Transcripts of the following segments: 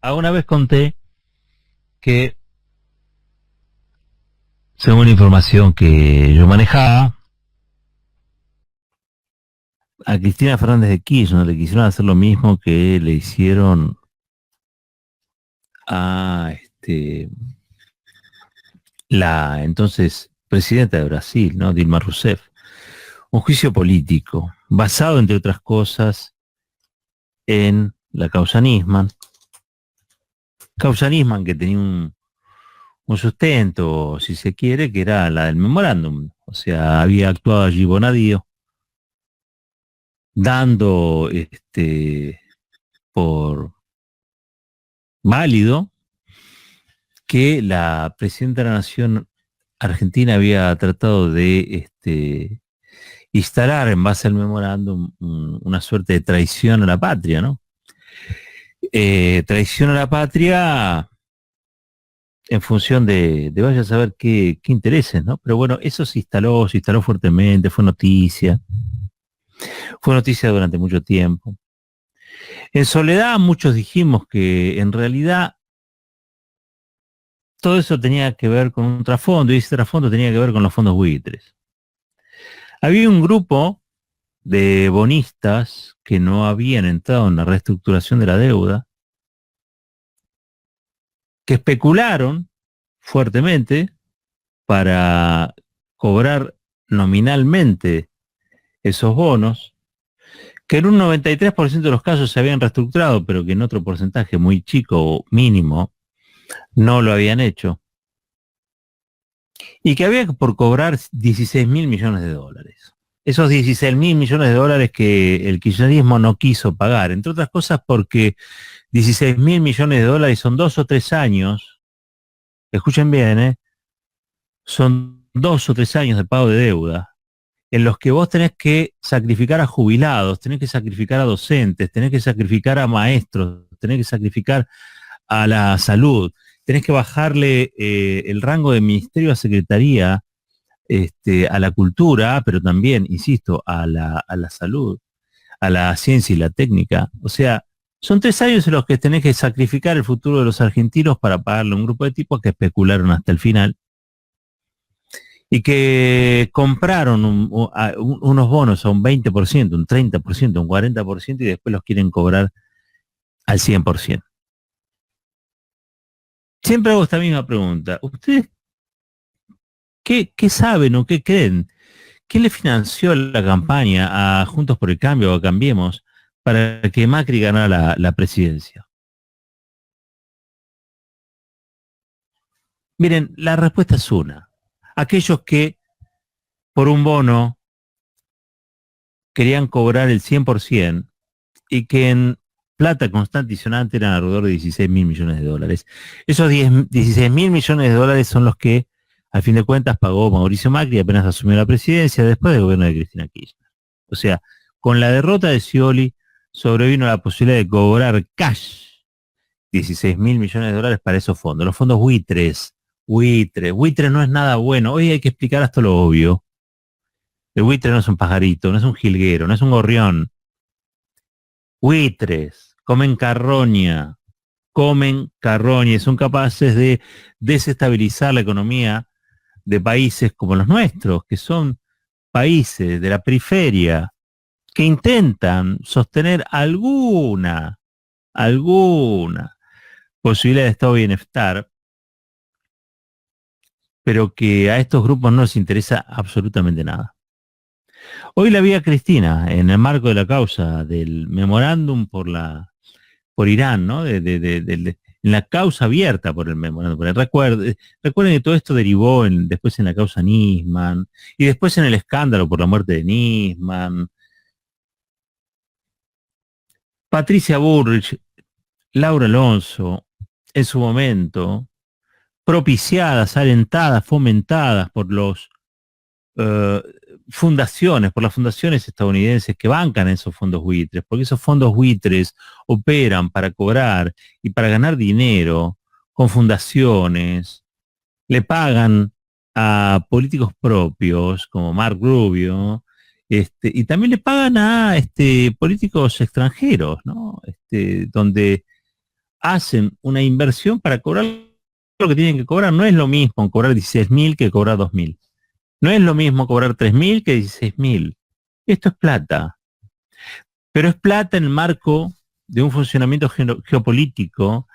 Alguna vez conté que, según la información que yo manejaba, a Cristina Fernández de Kirchner le quisieron hacer lo mismo que le hicieron a la entonces presidenta de Brasil, ¿no? Dilma Rousseff. Un juicio político, basado, entre otras cosas, en la causa Nisman. Causa Nisman que tenía un sustento, si se quiere, que era la del memorándum. O sea, había actuado allí Bonadío, dando por válido que la presidenta de la Nación Argentina había tratado de instalar en base al memorándum una suerte de traición a la patria, ¿no? Traición a la patria en función de vaya a saber qué intereses, ¿no? Pero bueno, eso se instaló fuertemente, fue noticia durante mucho tiempo. En soledad muchos dijimos que en realidad todo eso tenía que ver con un trasfondo, y ese trasfondo tenía que ver con los fondos buitres. Había un grupo de bonistas que no habían entrado en la reestructuración de la deuda, que especularon fuertemente para cobrar nominalmente esos bonos, que en un 93% de los casos se habían reestructurado, pero que en otro porcentaje muy chico o mínimo no lo habían hecho, y que había por cobrar 16 mil millones de dólares. Esos 16 mil millones de dólares que el kirchnerismo no quiso pagar, entre otras cosas porque 16 mil millones de dólares son 2 o 3 años, escuchen bien, son 2 o 3 años de pago de deuda, en los que vos tenés que sacrificar a jubilados, tenés que sacrificar a docentes, tenés que sacrificar a maestros, tenés que sacrificar a la salud, tenés que bajarle el rango de ministerio a secretaría, a la cultura, pero también, insisto, a la salud, a la ciencia y la técnica. O sea, son 3 años en los que tenés que sacrificar el futuro de los argentinos para pagarle a un grupo de tipos que especularon hasta el final y que compraron unos bonos a un 20%, un 30%, un 40% y después los quieren cobrar al 100%. Siempre hago esta misma pregunta. ¿Ustedes qué saben o qué creen? ¿Qué le financió la campaña a Juntos por el Cambio o a Cambiemos para que Macri ganara la presidencia? Miren, la respuesta es una. Aquellos que por un bono querían cobrar el 100% y que en plata constante y sonante eran alrededor de 16 mil millones de dólares. Esos 16 mil millones de dólares son los que, al fin de cuentas, pagó Mauricio Macri apenas asumió la presidencia después del gobierno de Cristina Kirchner. O sea, con la derrota de Scioli sobrevino la posibilidad de cobrar cash 16 mil millones de dólares para esos fondos. Los fondos buitres, buitre no es nada bueno. Hoy hay que explicar hasta lo obvio. El buitre no es un pajarito, no es un jilguero, no es un gorrión. Buitres, comen carroña y son capaces de desestabilizar la economía de países como los nuestros, que son países de la periferia, que intentan sostener alguna posibilidad de estado de bienestar, pero que a estos grupos no les interesa absolutamente nada. Hoy la vi a Cristina en el marco de la causa del memorándum por Irán, ¿no? En la causa abierta por el memorándum. Recuerden que todo esto derivó después en la causa Nisman y después en el escándalo por la muerte de Nisman. Patricia Bullrich, Laura Alonso, en su momento, propiciadas, alentadas, fomentadas por los eh, por las fundaciones estadounidenses que bancan esos fondos buitres, porque esos fondos buitres operan para cobrar y para ganar dinero con fundaciones, le pagan a políticos propios como Mark Rubio, y también le pagan a políticos extranjeros, ¿no? Donde hacen una inversión para cobrar lo que tienen que cobrar. No es lo mismo cobrar 16.000 que cobrar 2.000. No es lo mismo cobrar 3.000 que 16.000. Esto es plata. Pero es plata en el marco de un funcionamiento geopolítico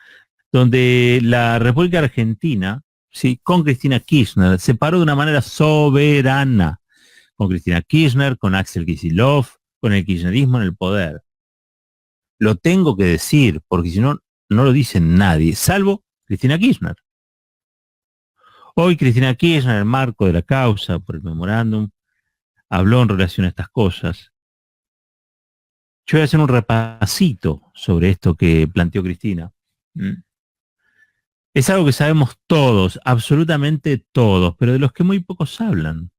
donde la República Argentina, ¿sí?, con Cristina Kirchner, se paró de una manera soberana. Con Cristina Kirchner, con Axel Kicillof, con el kirchnerismo en el poder. Lo tengo que decir, porque si no, no lo dice nadie, salvo Cristina Kirchner. Hoy Cristina Kirchner, en el marco de la causa por el memorándum, habló en relación a estas cosas. Yo voy a hacer un repasito sobre esto que planteó Cristina. Es algo que sabemos todos, absolutamente todos, pero de los que muy pocos hablan.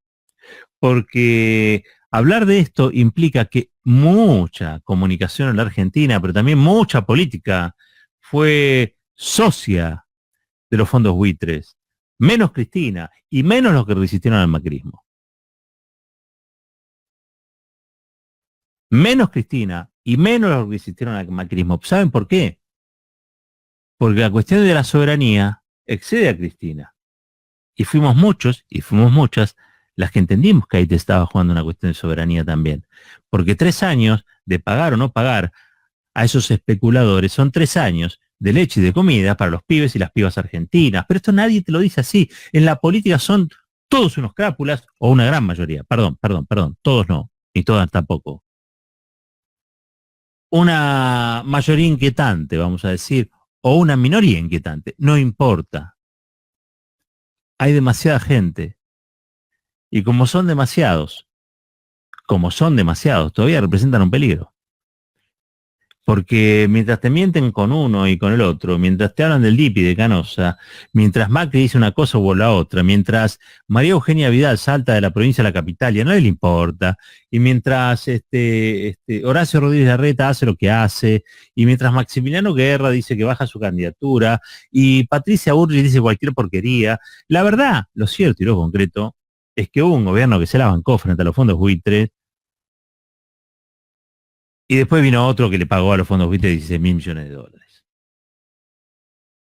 Porque hablar de esto implica que mucha comunicación en la Argentina, pero también mucha política, fue socia de los fondos buitres, menos Cristina y menos los que resistieron al macrismo. Menos Cristina y menos los que resistieron al macrismo. ¿Saben por qué? Porque la cuestión de la soberanía excede a Cristina. Y fuimos muchos, y fuimos muchas, las que entendimos que ahí te estaba jugando una cuestión de soberanía también. Porque 3 años de pagar o no pagar a esos especuladores son 3 años de leche y de comida para los pibes y las pibas argentinas. Pero esto nadie te lo dice así. En la política son todos unos crápulas, o una gran mayoría. Perdón, todos no, y todas tampoco. Una mayoría inquietante, vamos a decir, o una minoría inquietante, no importa. Hay demasiada gente. Y como son demasiados, todavía representan un peligro. Porque mientras te mienten con uno y con el otro, mientras te hablan del DIP y de Canosa, mientras Macri dice una cosa o la otra, mientras María Eugenia Vidal salta de la provincia a la capital y a nadie le importa, y mientras Horacio Rodríguez Larreta hace lo que hace, y mientras Maximiliano Guerra dice que baja su candidatura, y Patricia Burri dice cualquier porquería, la verdad, lo cierto y lo concreto, es que hubo un gobierno que se la bancó frente a los fondos buitres. Y después vino otro que le pagó a los fondos buitres 16.000 millones de dólares.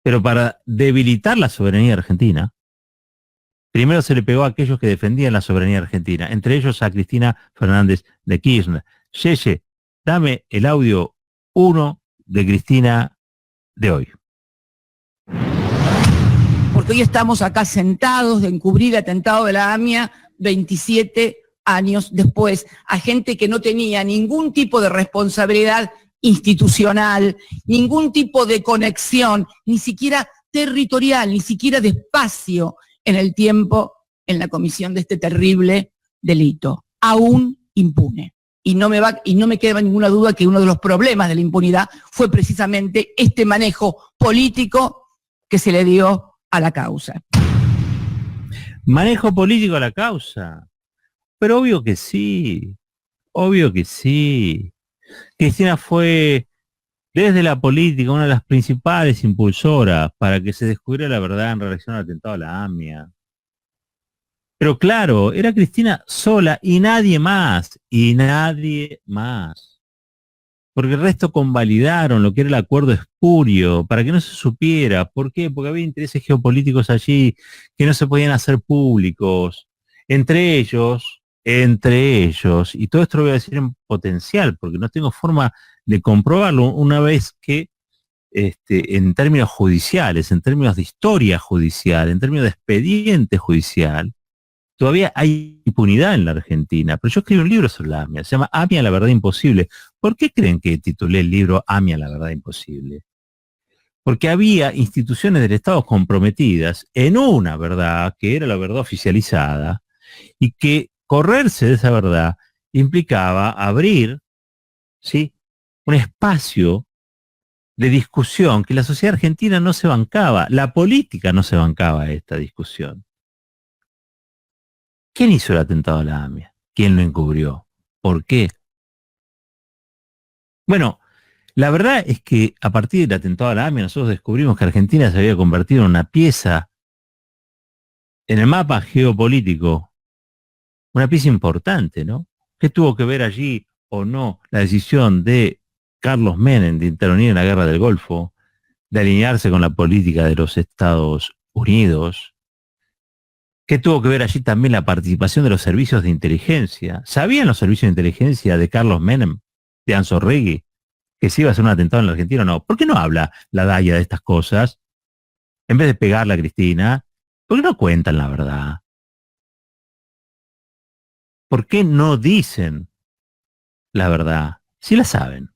Pero para debilitar la soberanía argentina, primero se le pegó a aquellos que defendían la soberanía argentina, entre ellos a Cristina Fernández de Kirchner. Yeye, dame el audio 1 de Cristina de hoy. Porque hoy estamos acá sentados de encubrir el atentado de la AMIA 27 años después, a gente que no tenía ningún tipo de responsabilidad institucional, ningún tipo de conexión, ni siquiera territorial, ni siquiera de espacio en el tiempo en la comisión de este terrible delito, aún impune. Y no me queda ninguna duda que uno de los problemas de la impunidad fue precisamente este manejo político que se le dio a la causa. Manejo político a la causa. Pero obvio que sí, obvio que sí. Cristina fue, desde la política, una de las principales impulsoras para que se descubriera la verdad en relación al atentado a la AMIA. Pero claro, era Cristina sola y nadie más, Porque el resto convalidaron lo que era el acuerdo espurio, para que no se supiera. ¿Por qué? Porque había intereses geopolíticos allí que no se podían hacer públicos. Entre ellos, y todo esto lo voy a decir en potencial, porque no tengo forma de comprobarlo una vez que, en términos judiciales, en términos de historia judicial, en términos de expediente judicial, todavía hay impunidad en la Argentina. Pero yo escribí un libro sobre la AMIA, se llama AMIA, la verdad imposible. ¿Por qué creen que titulé el libro AMIA, la verdad imposible? Porque había instituciones del Estado comprometidas en una verdad, que era la verdad oficializada, y que correrse de esa verdad implicaba abrir, ¿sí?, un espacio de discusión que la sociedad argentina no se bancaba, la política no se bancaba esta discusión. ¿Quién hizo el atentado a la AMIA? ¿Quién lo encubrió? ¿Por qué? Bueno, la verdad es que a partir del atentado a la AMIA nosotros descubrimos que Argentina se había convertido en una pieza en el mapa geopolítico, una pieza importante, ¿no? ¿Qué tuvo que ver allí o no la decisión de Carlos Menem de intervenir en la guerra del Golfo? de alinearse con la política de los Estados Unidos, que tuvo que ver allí también la participación de los servicios de inteligencia. ¿Sabían los servicios de inteligencia de Carlos Menem, de Anzoátegui, que se iba a hacer un atentado en la Argentina o no? ¿Por qué no habla la Daya de estas cosas? En vez de pegarle a Cristina, ¿por qué no cuentan la verdad? ¿Por qué no dicen la verdad? Si la saben.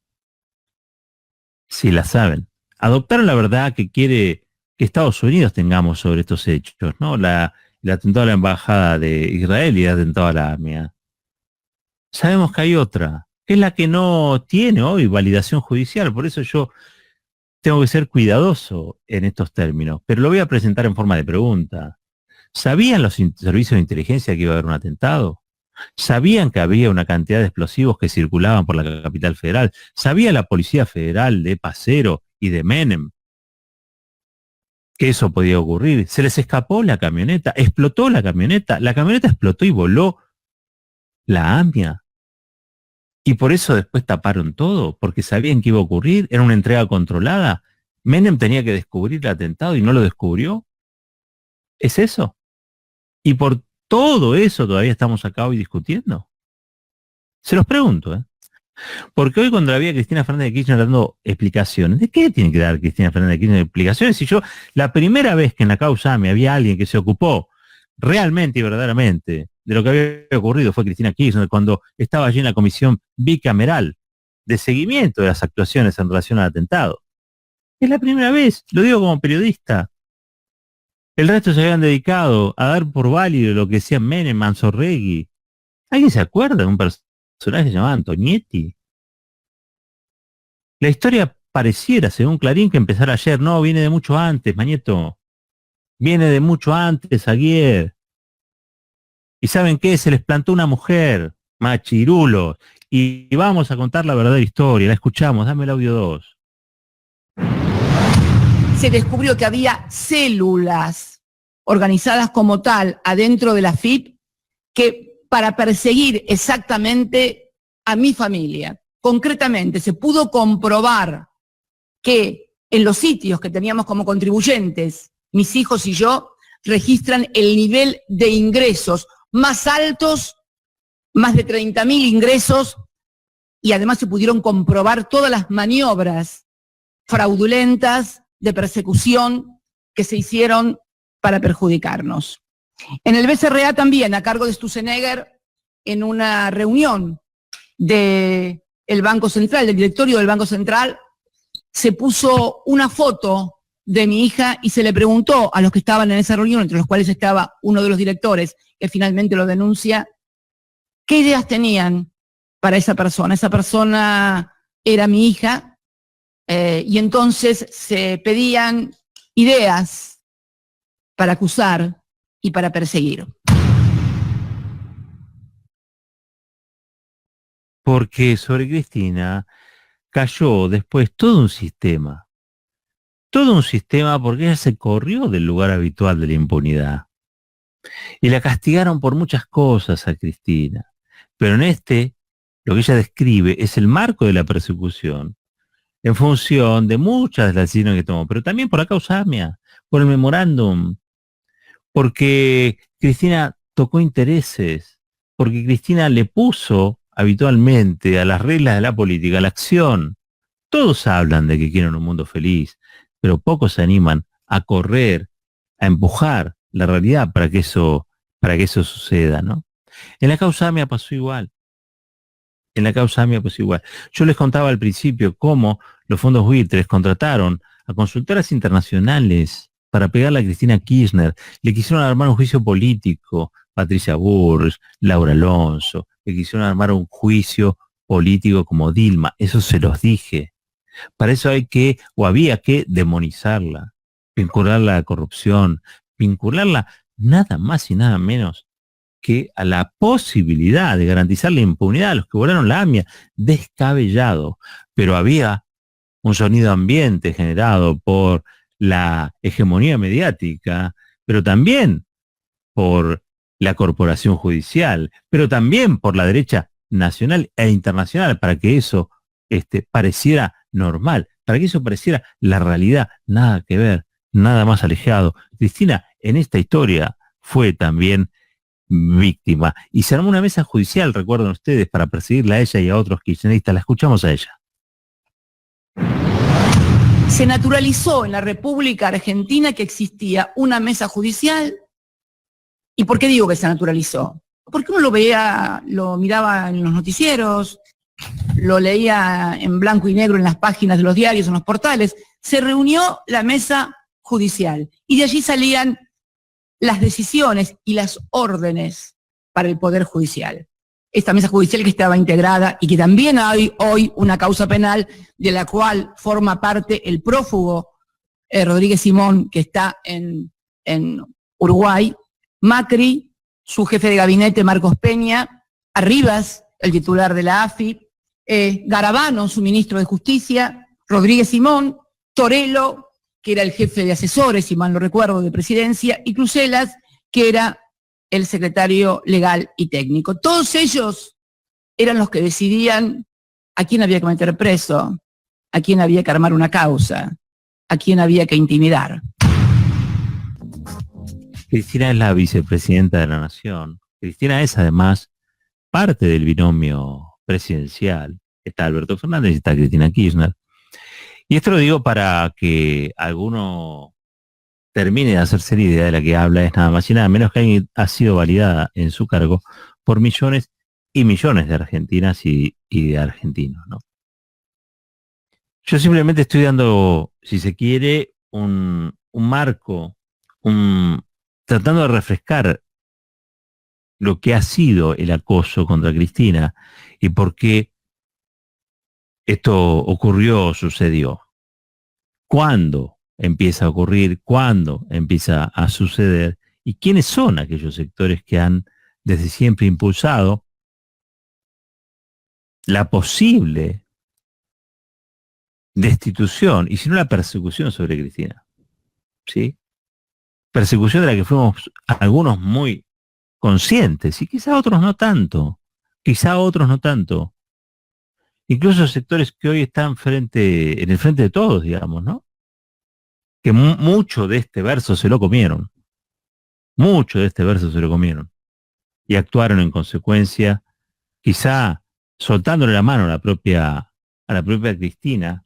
Si la saben. Adoptaron la verdad que quiere que Estados Unidos tengamos sobre estos hechos, ¿no? El atentado a la embajada de Israel y el atentado a la AMIA. Sabemos que hay otra, que es la que no tiene hoy validación judicial, por eso yo tengo que ser cuidadoso en estos términos, pero lo voy a presentar en forma de pregunta. ¿Sabían los servicios de inteligencia que iba a haber un atentado? ¿Sabían que había una cantidad de explosivos que circulaban por la capital federal? ¿Sabía la Policía Federal de Pacero y de Menem que eso podía ocurrir? Se les escapó la camioneta, explotó la camioneta explotó y voló la AMIA. Y por eso después taparon todo, porque sabían que iba a ocurrir, era una entrega controlada. Menem tenía que descubrir el atentado y no lo descubrió. ¿Es eso? Y por todo eso todavía estamos acá hoy discutiendo. Se los pregunto, ¿eh? Porque hoy cuando la vi a Cristina Fernández de Kirchner dando explicaciones, ¿de qué tiene que dar Cristina Fernández de Kirchner explicaciones? Si yo, la primera vez que en la causa AMIA había alguien que se ocupó realmente y verdaderamente de lo que había ocurrido fue Cristina Kirchner, cuando estaba allí en la comisión bicameral de seguimiento de las actuaciones en relación al atentado. Es la primera vez, lo digo como periodista. El resto se habían dedicado a dar por válido lo que decían Menem, Anzoátegui. ¿Alguien se acuerda de un personaje llamado Antonietti? La historia pareciera, según Clarín, que empezara ayer. No, viene de mucho antes, Mañeto. Viene de mucho antes, Aguier. ¿Y saben qué? Se les plantó una mujer, machirulos. Y vamos a contar la verdadera historia. La escuchamos, dame el audio 2. Se descubrió que había células organizadas como tal adentro de la FIP que para perseguir exactamente a mi familia. Concretamente, se pudo comprobar que en los sitios que teníamos como contribuyentes, mis hijos y yo, registran el nivel de ingresos más altos, más de 30.000 ingresos, y además se pudieron comprobar todas las maniobras fraudulentas de persecución que se hicieron para perjudicarnos. En el BCRA también, a cargo de Sturzenegger, en una reunión del Banco Central, del directorio del Banco Central, se puso una foto de mi hija y se le preguntó a los que estaban en esa reunión, entre los cuales estaba uno de los directores, que finalmente lo denuncia, qué ideas tenían para esa persona. Esa persona era mi hija, y entonces se pedían ideas para acusar y para perseguir. Porque sobre Cristina cayó después todo un sistema porque ella se corrió del lugar habitual de la impunidad. Y la castigaron por muchas cosas a Cristina. Pero en lo que ella describe es el marco de la persecución en función de muchas de las decisiones que tomó, pero también por la causa AMIA, por el memorándum, porque Cristina tocó intereses, porque Cristina le puso habitualmente a las reglas de la política la acción. Todos hablan de que quieren un mundo feliz, pero pocos se animan a correr, a empujar la realidad para que eso suceda, ¿no? En la causa AMIA pasó igual. Yo les contaba al principio cómo los fondos buitres contrataron a consultoras internacionales para pegarle a Cristina Kirchner. Le quisieron armar un juicio político, Patricia Bullrich, Laura Alonso, le quisieron armar un juicio político como Dilma. Eso se los dije. Para eso había que demonizarla, vincularla a la corrupción, vincularla nada más y nada menos que a la posibilidad de garantizar la impunidad a los que volaron la AMIA, descabellado. Pero había un sonido ambiente generado por la hegemonía mediática, pero también por la corporación judicial, pero también por la derecha nacional e internacional, para que eso pareciera normal. para que eso pareciera la realidad, nada que ver, nada más alejado. Cristina en esta historia fue también víctima y se armó una mesa judicial, recuerdan ustedes, para perseguirla a ella y a otros kirchneristas. La escuchamos a ella. Se naturalizó en la República Argentina que existía una mesa judicial. ¿Y por qué digo que se naturalizó? Porque uno lo veía, lo miraba en los noticieros, lo leía en blanco y negro en las páginas de los diarios, en los portales. Se reunió la mesa judicial y de allí salían las decisiones y las órdenes para el Poder Judicial. Esta mesa judicial que estaba integrada y que también hay hoy una causa penal de la cual forma parte el prófugo Rodríguez Simón, que está en Uruguay, Macri, su jefe de gabinete Marcos Peña, Arribas, el titular de la AFI, Garabano, su ministro de Justicia, Rodríguez Simón, Torello, que era el jefe de asesores, si mal no recuerdo, de Presidencia, y Crucelas, que era el secretario legal y técnico. Todos ellos eran los que decidían a quién había que meter preso, a quién había que armar una causa, a quién había que intimidar. Cristina es la vicepresidenta de la Nación. Cristina es además parte del binomio presidencial. Está Alberto Fernández y está Cristina Kirchner. Y esto lo digo para que alguno termine de hacerse la idea de la que habla. Es nada más y nada menos que ha sido validada en su cargo por millones y millones de argentinas y de argentinos, ¿no? Yo simplemente estoy dando, si se quiere, un marco, tratando de refrescar lo que ha sido el acoso contra Cristina y por qué esto ocurrió, sucedió. ¿Cuándo empieza a ocurrir? ¿Cuándo empieza a suceder? ¿Y quiénes son aquellos sectores que han desde siempre impulsado la posible destitución, y si no la persecución sobre Cristina? ¿Sí? Persecución de la que fuimos algunos muy conscientes y quizá otros no tanto. Quizá otros no tanto. Incluso sectores que hoy están en el frente de todos, digamos, ¿no? Que mucho de este verso se lo comieron. Mucho de este verso se lo comieron. Y actuaron en consecuencia, quizá soltándole la mano a la propia Cristina.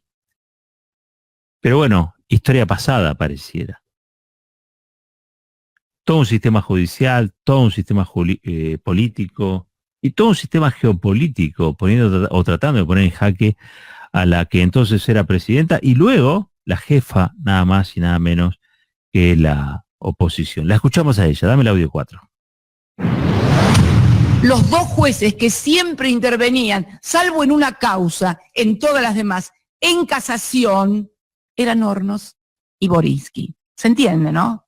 Pero bueno, historia pasada pareciera. Todo un sistema judicial, todo un sistema político y todo un sistema geopolítico poniendo o tratando de poner en jaque a la que entonces era presidenta y luego la jefa, nada más y nada menos que la oposición. La escuchamos a ella, dame el audio 4. Los dos jueces que siempre intervenían, salvo en una causa, en todas las demás, en casación, eran Hornos y Borinsky. ¿Se entiende, no?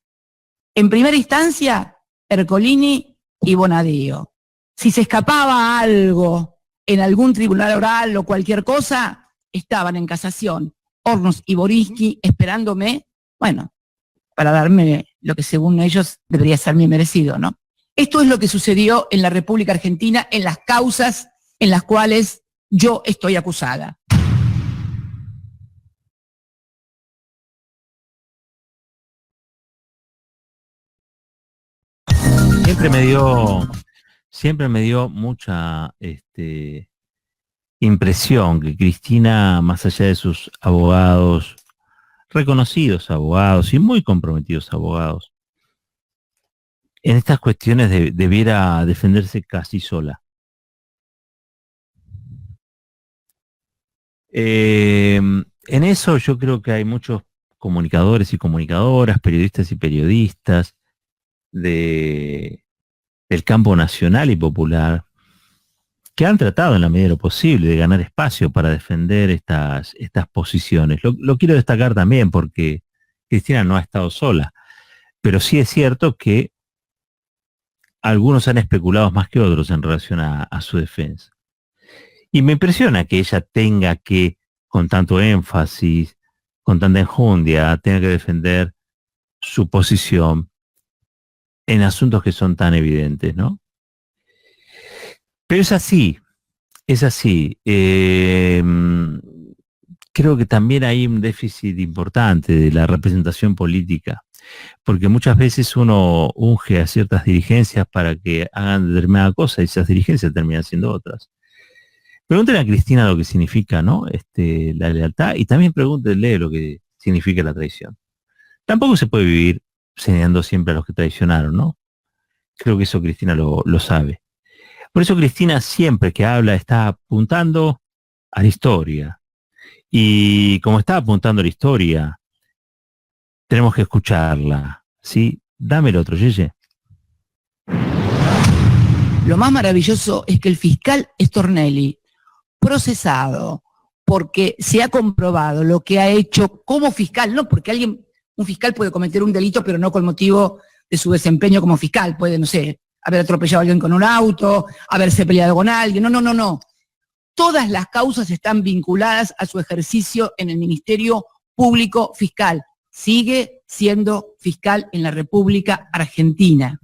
En primera instancia, Ercolini y Bonadío. Si se escapaba algo en algún tribunal oral o cualquier cosa, estaban en casación. Hornos y Borinsky esperándome, bueno, para darme lo que según ellos debería ser mi merecido, ¿no? Esto es lo que sucedió en la República Argentina en las causas en las cuales yo estoy acusada. Siempre me dio mucha impresión que Cristina, más allá de sus abogados, reconocidos abogados y muy comprometidos abogados, en estas cuestiones debiera defenderse casi sola. En eso yo creo que hay muchos comunicadores y comunicadoras, periodistas y periodistas del campo nacional y popular que han tratado en la medida de lo posible de ganar espacio para defender estas posiciones. Lo quiero destacar también porque Cristina no ha estado sola, pero sí es cierto que algunos han especulado más que otros en relación a su defensa. Y me impresiona que ella tenga que, con tanto énfasis, con tanta enjundia, tenga que defender su posición en asuntos que son tan evidentes, ¿no? Pero es así, es así. creo que también hay un déficit importante de la representación política, porque muchas veces uno unge a ciertas dirigencias para que hagan determinada cosa y esas dirigencias terminan siendo otras. Pregúntale a Cristina lo que significa, ¿no? La lealtad, y también pregúntele lo que significa la traición. Tampoco se puede vivir señalando siempre a los que traicionaron, ¿no? Creo que eso Cristina lo sabe. Por eso Cristina siempre que habla está apuntando a la historia. Y como está apuntando a la historia, tenemos que escucharla, ¿sí? Dame el otro, Yeye. Lo más maravilloso es que el fiscal Stornelli, procesado porque se ha comprobado lo que ha hecho como fiscal, no porque un fiscal puede cometer un delito, pero no con motivo de su desempeño como fiscal, puede, no sé, haber atropellado a alguien con un auto, haberse peleado con alguien, no. Todas las causas están vinculadas a su ejercicio en el Ministerio Público Fiscal. Sigue siendo fiscal en la República Argentina.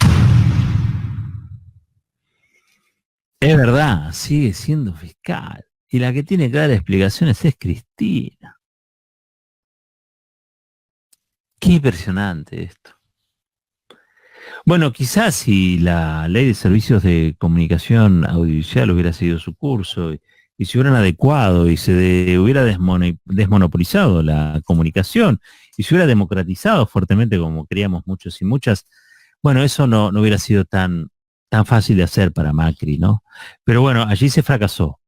Es verdad, sigue siendo fiscal. Y la que tiene que dar explicaciones es Cristina. Qué impresionante esto. Bueno, quizás si la Ley de Servicios de Comunicación Audiovisual hubiera seguido su curso y se hubieran adecuado y se hubiera desmonopolizado la comunicación y se hubiera democratizado fuertemente como queríamos muchos y muchas, bueno, eso no hubiera sido tan fácil de hacer para Macri, ¿no? Pero bueno, allí se fracasó.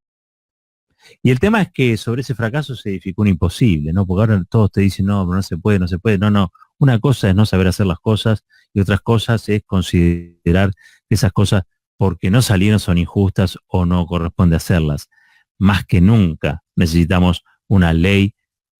Y el tema es que sobre ese fracaso se edificó un imposible, ¿no? Porque ahora todos te dicen, no, pero no se puede. No. Una cosa es no saber hacer las cosas y otras cosas es considerar que esas cosas, porque no salieron, son injustas o no corresponde hacerlas. Más que nunca necesitamos una ley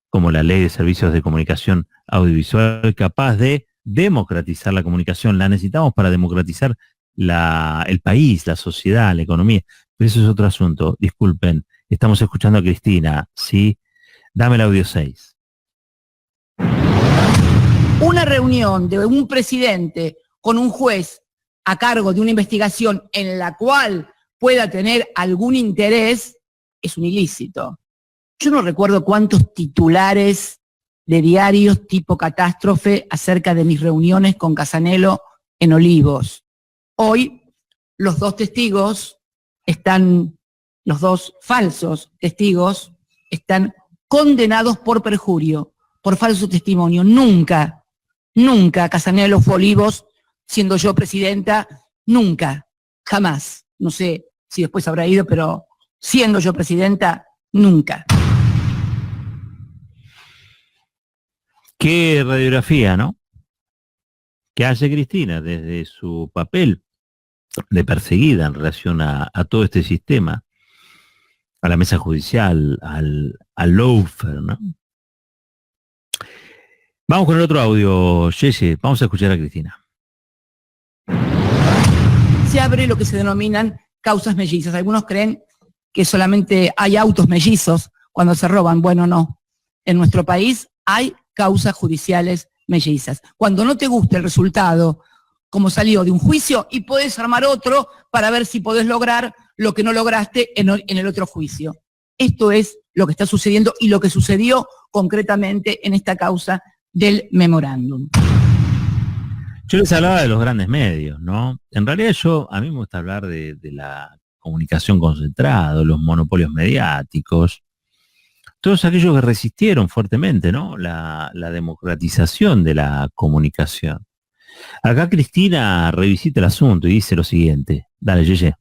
como la Ley de Servicios de Comunicación Audiovisual capaz de democratizar la comunicación. La necesitamos para democratizar el país, la sociedad, la economía. Pero eso es otro asunto. Disculpen, estamos escuchando a Cristina, ¿sí? Dame el audio 6. Una reunión de un presidente con un juez a cargo de una investigación en la cual pueda tener algún interés es un ilícito. Yo no recuerdo cuántos titulares de diarios tipo catástrofe acerca de mis reuniones con Casanelo en Olivos. Hoy los dos falsos testigos están condenados por perjurio, por falso testimonio. Nunca Casanelo fue a Olivos siendo yo presidenta, nunca, jamás. No sé si después habrá ido, pero siendo yo presidenta, nunca. Qué radiografía, ¿no? ¿Qué hace Cristina desde su papel de perseguida en relación a todo este sistema, a la mesa judicial, al lawfare, ¿no? Vamos con el otro audio, Yeye, vamos a escuchar a Cristina. Se abre lo que se denominan causas mellizas. Algunos creen que solamente hay autos mellizos cuando se roban. Bueno, no. En nuestro país hay causas judiciales mellizas. Cuando no te gusta el resultado, como salió de un juicio, y podés armar otro para ver si podés lograr lo que no lograste en el otro juicio. Esto es lo que está sucediendo y lo que sucedió concretamente en esta causa del memorándum. Yo les hablaba de los grandes medios, ¿no? En realidad a mí me gusta hablar de la comunicación concentrada, los monopolios mediáticos, todos aquellos que resistieron fuertemente, ¿no? La democratización de la comunicación. Acá Cristina revisita el asunto y dice lo siguiente. Dale, Yeye.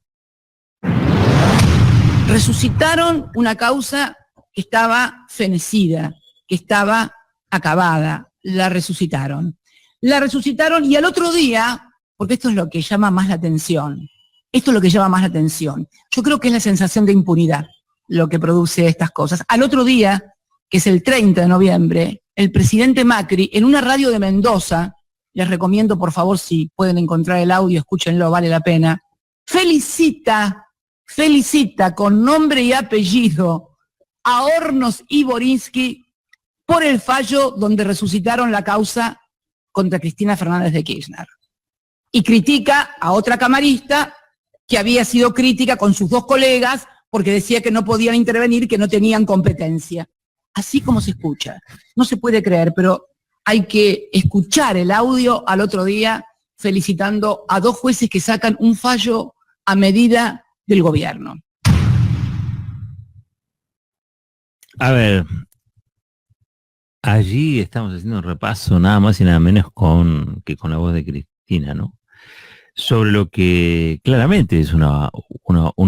Resucitaron una causa que estaba fenecida, que estaba acabada. La resucitaron y al otro día, porque esto es lo que llama más la atención, yo creo que es la sensación de impunidad lo que produce estas cosas. Al otro día, que es el 30 de noviembre, el presidente Macri, en una radio de Mendoza, les recomiendo por favor si pueden encontrar el audio, escúchenlo, vale la pena, felicita con nombre y apellido a Hornos y Borinsky por el fallo donde resucitaron la causa contra Cristina Fernández de Kirchner. Y critica a otra camarista que había sido crítica con sus dos colegas porque decía que no podían intervenir, que no tenían competencia. así como se escucha. No se puede creer, pero hay que escuchar el audio al otro día felicitando a 2 jueces que sacan un fallo a medida del gobierno. A ver, allí estamos haciendo un repaso nada más y nada menos con la voz de Cristina, ¿no? Sobre lo que claramente es una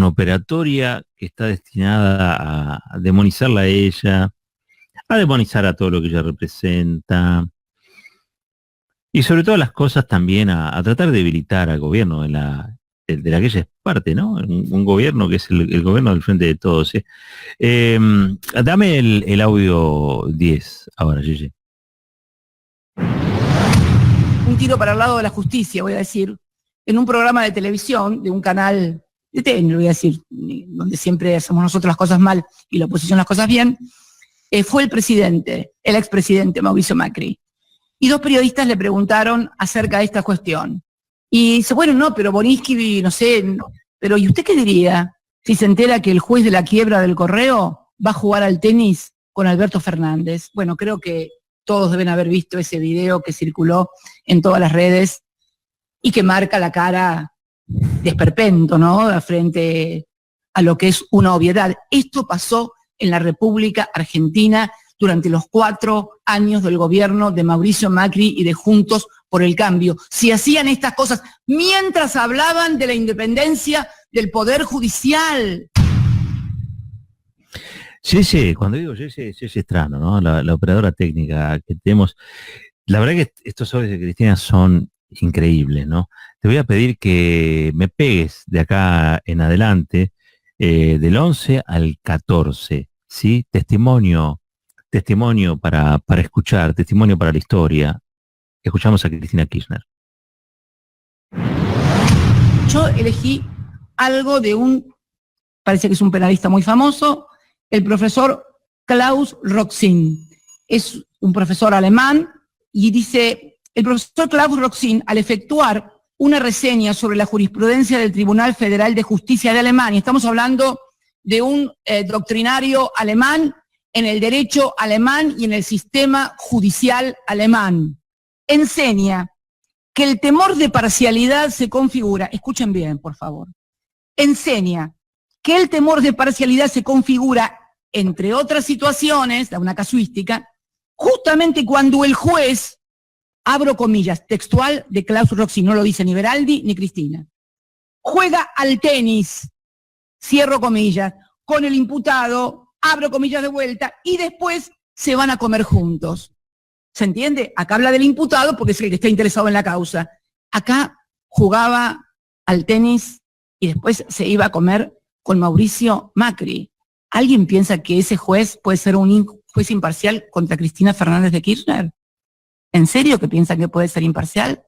operatoria que está destinada a demonizarla a ella, a demonizar a todo lo que ella representa, y sobre todas las cosas también a tratar de debilitar al gobierno de la que ella es parte, ¿no? Un gobierno que es el gobierno del frente de todos, ¿eh? Dame el audio 10 ahora, Gigi. Un tiro para el lado de la justicia, voy a decir, en un programa de televisión, de un canal de TN, voy a decir, donde siempre hacemos nosotros las cosas mal y la oposición las cosas bien, fue el expresidente Mauricio Macri. Y 2 periodistas le preguntaron acerca de esta cuestión. Y dice, bueno, no, pero Borinsky, no sé, pero ¿y usted qué diría si se entera que el juez de la quiebra del Correo va a jugar al tenis con Alberto Fernández? Bueno, creo que todos deben haber visto ese video que circuló en todas las redes y que marca la cara de esperpento, ¿no? Frente a lo que es una obviedad. Esto pasó en la República Argentina durante los 4 años del gobierno de Mauricio Macri y de Juntos por el Cambio. Si hacían estas cosas mientras hablaban de la independencia del Poder Judicial. Yeye, cuando digo Yeye Estrano, ¿no? La operadora técnica que tenemos. La verdad que estos audios de Cristina son increíbles, ¿no? Te voy a pedir que me pegues de acá en adelante, del 11 al 14, ¿sí? Testimonio para escuchar, testimonio para la historia. Escuchamos a Cristina Kirchner. Yo elegí algo de parece que es un penalista muy famoso, el profesor Klaus Roxin. Es un profesor alemán y dice, el profesor Klaus Roxin, al efectuar una reseña sobre la jurisprudencia del Tribunal Federal de Justicia de Alemania, estamos hablando de un doctrinario alemán en el derecho alemán y en el sistema judicial alemán, enseña que el temor de parcialidad se configura, escuchen bien, por favor, enseña que el temor de parcialidad se configura, entre otras situaciones, da una casuística, justamente cuando el juez, abro comillas, textual de Klaus Roxin, no lo dice ni Beraldi ni Cristina, juega al tenis, cierro comillas, con el imputado, abro comillas de vuelta, y después se van a comer juntos. ¿Se entiende? Acá habla del imputado porque es el que está interesado en la causa. Acá jugaba al tenis y después se iba a comer con Mauricio Macri. ¿Alguien piensa que ese juez puede ser un juez imparcial contra Cristina Fernández de Kirchner? ¿En serio que piensan que puede ser imparcial?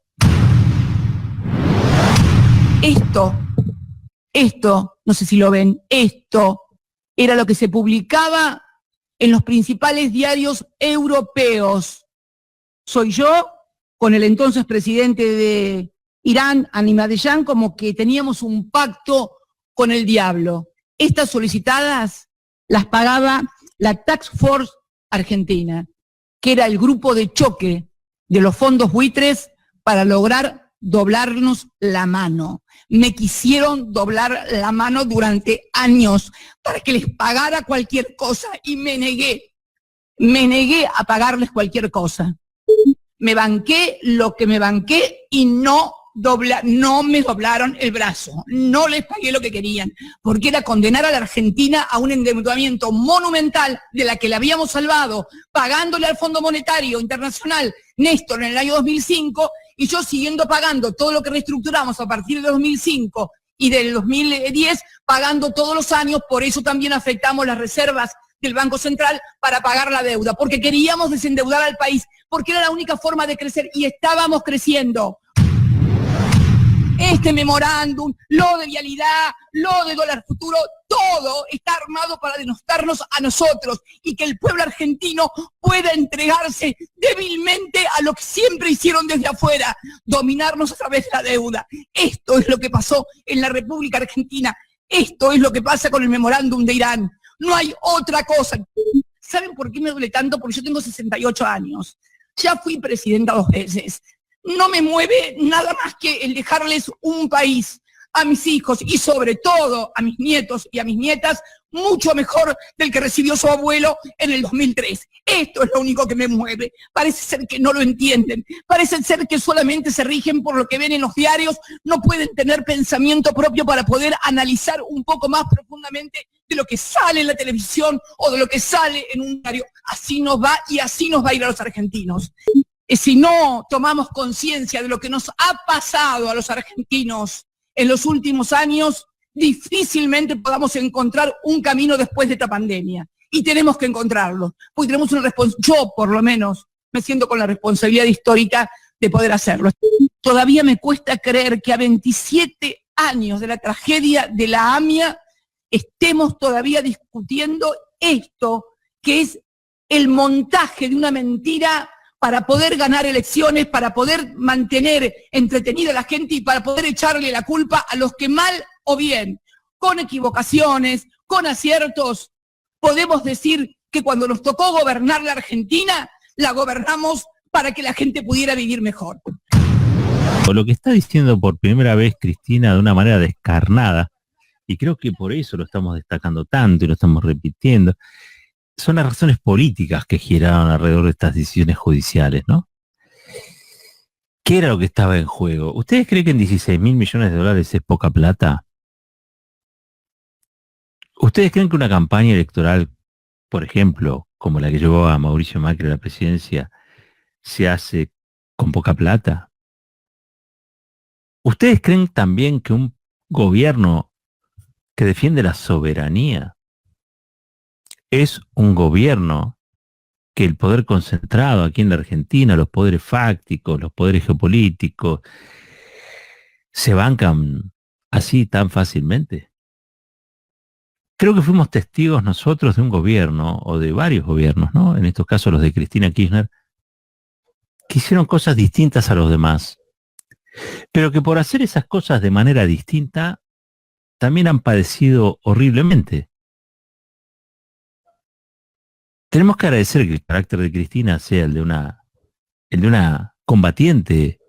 Esto, no sé si lo ven, esto era lo que se publicaba en los principales diarios europeos. Soy yo, con el entonces presidente de Irán, Ahmadinejad, como que teníamos un pacto con el diablo. Estas solicitadas las pagaba la Task Force Argentina, que era el grupo de choque de los fondos buitres para lograr doblarnos la mano. Me quisieron doblar la mano durante años para que les pagara cualquier cosa y me negué a pagarles cualquier cosa. Me banqué lo que me banqué y no me doblaron el brazo, no les pagué lo que querían, porque era condenar a la Argentina a un endeudamiento monumental de la que la habíamos salvado, pagándole al Fondo Monetario Internacional Néstor en el año 2005, y yo siguiendo pagando todo lo que reestructuramos a partir de 2005 y del 2010, pagando todos los años. Por eso también afectamos las reservas del Banco Central para pagar la deuda, porque queríamos desendeudar al país, porque era la única forma de crecer y estábamos creciendo. Este memorándum, lo de vialidad, lo de dólar futuro, todo está armado para denostarnos a nosotros y que el pueblo argentino pueda entregarse débilmente a lo que siempre hicieron desde afuera, dominarnos a través de la deuda. Esto es lo que pasó en la República Argentina, esto es lo que pasa con el memorándum de Irán. No hay otra cosa. ¿Saben por qué me duele tanto? Porque yo tengo 68 años. Ya fui presidenta 2 veces. No me mueve nada más que el dejarles un país a mis hijos y sobre todo a mis nietos y a mis nietas mucho mejor del que recibió su abuelo en el 2003. Esto es lo único que me mueve. Parece ser que no lo entienden. Parece ser que solamente se rigen por lo que ven en los diarios. No pueden tener pensamiento propio para poder analizar un poco más profundamente de lo que sale en la televisión o de lo que sale en un diario. Así nos va y así nos va a ir a los argentinos. Si no tomamos conciencia de lo que nos ha pasado a los argentinos en los últimos años, difícilmente podamos encontrar un camino después de esta pandemia. Y tenemos que encontrarlo, porque tenemos una responsabilidad, yo por lo menos me siento con la responsabilidad histórica de poder hacerlo. Todavía me cuesta creer que a 27 años de la tragedia de la AMIA estemos todavía discutiendo esto, que es el montaje de una mentira para poder ganar elecciones, para poder mantener entretenida a la gente y para poder echarle la culpa a los que mal o bien, con equivocaciones, con aciertos, podemos decir que cuando nos tocó gobernar la Argentina, la gobernamos para que la gente pudiera vivir mejor. O lo que está diciendo por primera vez Cristina de una manera descarnada, y creo que por eso lo estamos destacando tanto y lo estamos repitiendo, son las razones políticas que giraron alrededor de estas decisiones judiciales, ¿no? ¿Qué era lo que estaba en juego? ¿Ustedes creen que en 16.000 millones de dólares es poca plata? ¿Ustedes creen que una campaña electoral, por ejemplo, como la que llevó a Mauricio Macri a la presidencia, se hace con poca plata? ¿Ustedes creen también que un gobierno que defiende la soberanía es un gobierno que el poder concentrado aquí en la Argentina, los poderes fácticos, los poderes geopolíticos, se bancan así tan fácilmente? Creo que fuimos testigos nosotros de un gobierno, o de varios gobiernos, ¿no? En estos casos los de Cristina Kirchner, que hicieron cosas distintas a los demás, pero que por hacer esas cosas de manera distinta, también han padecido horriblemente. Tenemos que agradecer que el carácter de Cristina sea el de una combatiente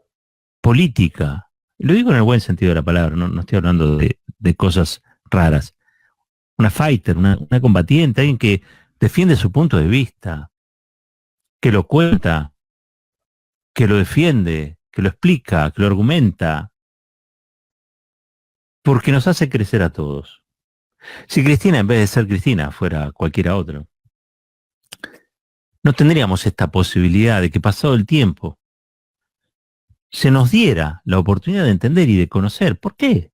política. Lo digo en el buen sentido de la palabra, no estoy hablando de cosas raras. Una fighter, una combatiente, alguien que defiende su punto de vista, que lo cuenta, que lo defiende, que lo explica, que lo argumenta, porque nos hace crecer a todos. Si Cristina, en vez de ser Cristina, fuera cualquiera otro, no tendríamos esta posibilidad de que pasado el tiempo se nos diera la oportunidad de entender y de conocer por qué.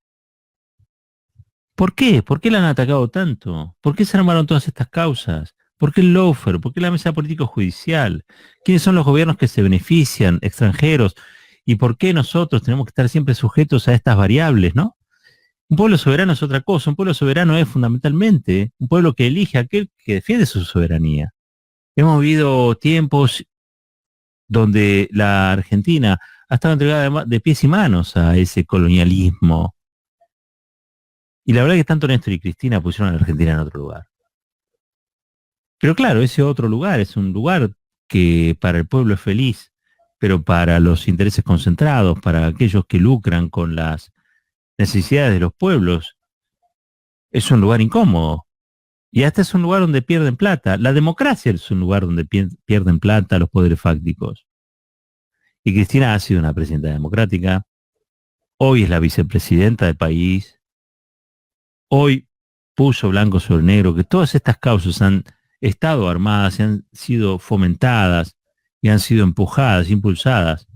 ¿Por qué? ¿Por qué la han atacado tanto? ¿Por qué se armaron todas estas causas? ¿Por qué el lawfare? ¿Por qué la mesa político-judicial? ¿Quiénes son los gobiernos que se benefician, extranjeros? ¿Y por qué nosotros tenemos que estar siempre sujetos a estas variables, no? Un pueblo soberano es otra cosa. Un pueblo soberano es fundamentalmente un pueblo que elige a aquel que defiende su soberanía. Hemos vivido tiempos donde la Argentina ha estado entregada de pies y manos a ese colonialismo. Y la verdad es que tanto Néstor y Cristina pusieron a la Argentina en otro lugar. Pero claro, ese otro lugar es un lugar que para el pueblo es feliz, pero para los intereses concentrados, para aquellos que lucran con las necesidades de los pueblos, es un lugar incómodo. Y hasta es un lugar donde pierden plata. La democracia es un lugar donde pierden plata los poderes fácticos. Y Cristina ha sido una presidenta democrática. Hoy es la vicepresidenta del país. Hoy puso blanco sobre negro que todas estas causas han estado armadas y han sido fomentadas y han sido empujadas, impulsadas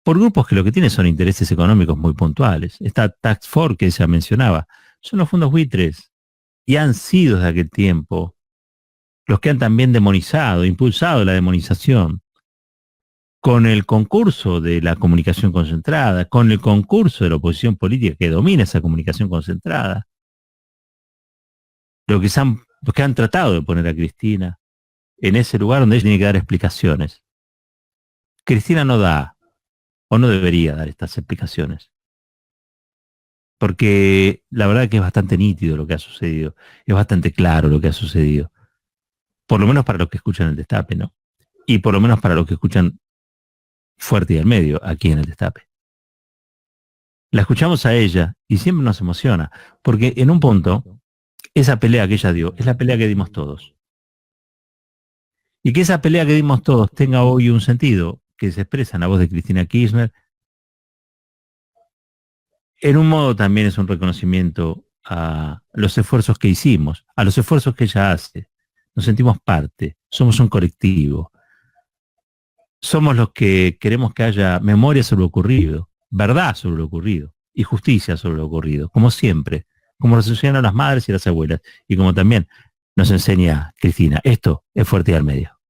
por grupos que lo que tienen son intereses económicos muy puntuales. Esta Task Force que ella mencionaba son los fondos buitres. Y han sido desde aquel tiempo los que han también demonizado, impulsado la demonización, con el concurso de la comunicación concentrada, con el concurso de la oposición política que domina esa comunicación concentrada. Los que han tratado de poner a Cristina en ese lugar donde ella tiene que dar explicaciones. Cristina no da, o no debería dar estas explicaciones. Porque la verdad que es bastante nítido lo que ha sucedido, es bastante claro lo que ha sucedido. por lo menos para los que escuchan el Destape, ¿no? Y por lo menos para los que escuchan Fuerte y al Medio, aquí en el Destape. La escuchamos a ella y siempre nos emociona, porque en un punto, esa pelea que ella dio es la pelea que dimos todos. Y que esa pelea que dimos todos tenga hoy un sentido, que se expresa en la voz de Cristina Kirchner, en un modo también es un reconocimiento a los esfuerzos que hicimos, a los esfuerzos que ella hace. Nos sentimos parte, somos un colectivo. Somos los que queremos que haya memoria sobre lo ocurrido, verdad sobre lo ocurrido y justicia sobre lo ocurrido, como siempre, como nos enseñaron las madres y las abuelas, y como también nos enseña Cristina. Esto es Fuerte y al Medio.